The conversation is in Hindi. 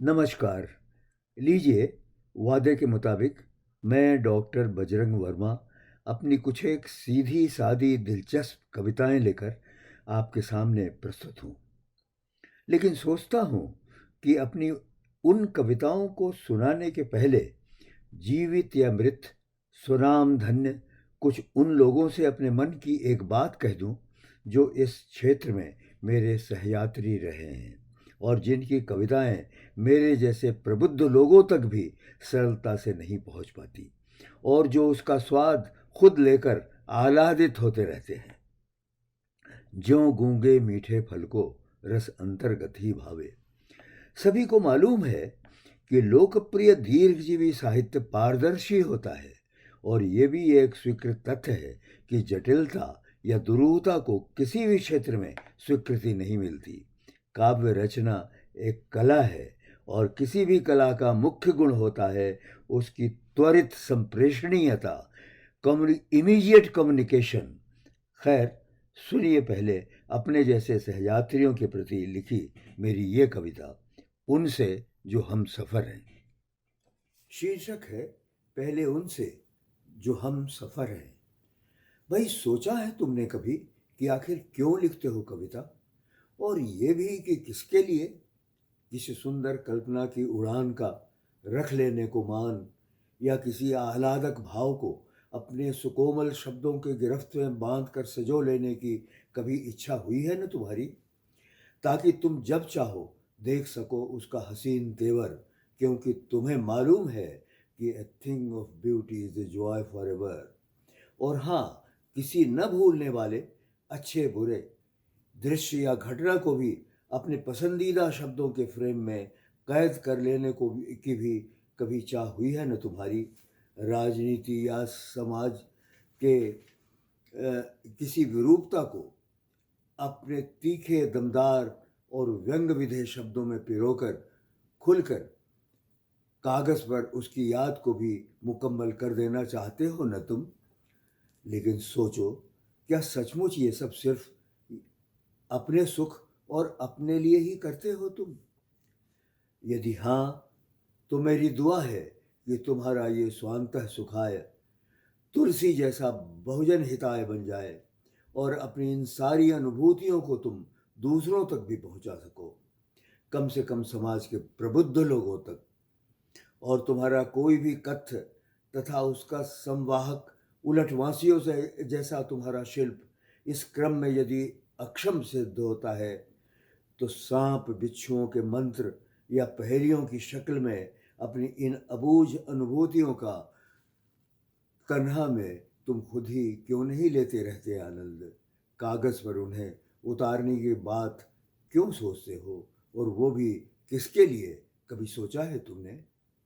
नमस्कार। लीजिए, वादे के मुताबिक मैं डॉक्टर बजरंग वर्मा अपनी कुछ एक सीधी-सादी दिलचस्प कविताएँ लेकर आपके सामने प्रस्तुत हूँ। लेकिन सोचता हूँ कि अपनी उन कविताओं को सुनाने के पहले जीवित या मृत, स्वनाम धन्य कुछ उन लोगों से अपने मन की एक बात कह दूँ, जो इस क्षेत्र में मेरे सहयात्री रहे हैं और जिनकी कविताएँ मेरे जैसे प्रबुद्ध लोगों तक भी सरलता से नहीं पहुँच पाती और जो उसका स्वाद खुद लेकर आह्लादित होते रहते हैं। ज्यों गूंगे मीठे फल को रस अंतर्गत ही भावे। सभी को मालूम है कि लोकप्रिय दीर्घजीवी साहित्य पारदर्शी होता है और ये भी एक स्वीकृत तथ्य है कि जटिलता या दुरूहता को किसी भी क्षेत्र में स्वीकृति नहीं मिलती। काव्य रचना एक कला है और किसी भी कला का मुख्य गुण होता है उसकी त्वरित संप्रेषणीयता, इमीडिएट कम्युनिकेशन। खैर, सुनिए पहले अपने जैसे सहयात्रियों के प्रति लिखी मेरी ये कविता, उनसे जो हम सफ़र हैं। शीर्षक है पहले उनसे जो हम सफ़र हैं। भाई, सोचा है तुमने कभी कि आखिर क्यों लिखते हो कविता, और ये भी कि किसके लिए? किसी सुंदर कल्पना की उड़ान का रख लेने को मान, या किसी आह्लादक भाव को अपने सुकोमल शब्दों के गिरफ्त में बांध कर सजो लेने की कभी इच्छा हुई है न तुम्हारी, ताकि तुम जब चाहो देख सको उसका हसीन तेवर, क्योंकि तुम्हें मालूम है कि a thing of beauty is a joy for ever. और हाँ, किसी न भूलने वाले अच्छे बुरे दृश्य या घटना को भी अपने पसंदीदा शब्दों के फ्रेम में कैद कर लेने की भी कभी चाह हुई है न तुम्हारी। राजनीति या समाज के किसी विरूपता को अपने तीखे, दमदार और व्यंग विधेय शब्दों में पिरोकर खुलकर कागज पर उसकी याद को भी मुकम्मल कर देना चाहते हो न तुम। लेकिन सोचो, क्या सचमुच ये सब सिर्फ अपने सुख और अपने लिए ही करते हो तुम? यदि हाँ, तो मेरी दुआ है कि तुम्हारा ये स्वांतः सुखाय तुलसी जैसा बहुजन हिताय बन जाए और अपनी इन सारी अनुभूतियों को तुम दूसरों तक भी पहुंचा सको, कम से कम समाज के प्रबुद्ध लोगों तक। और तुम्हारा कोई भी कथ्य तथा उसका संवाहक उलटवासियों से जैसा तुम्हारा शिल्प इस क्रम में यदि अक्षम सिद्ध होता है, तो सांप बिच्छुओं के मंत्र या पहेलियों की शक्ल में अपनी इन अबूझ अनुभूतियों का कन्हा में तुम खुद ही क्यों नहीं लेते रहते आनंद? कागज पर उन्हें उतारने की बात क्यों सोचते हो, और वो भी किसके लिए? कभी सोचा है तुमने?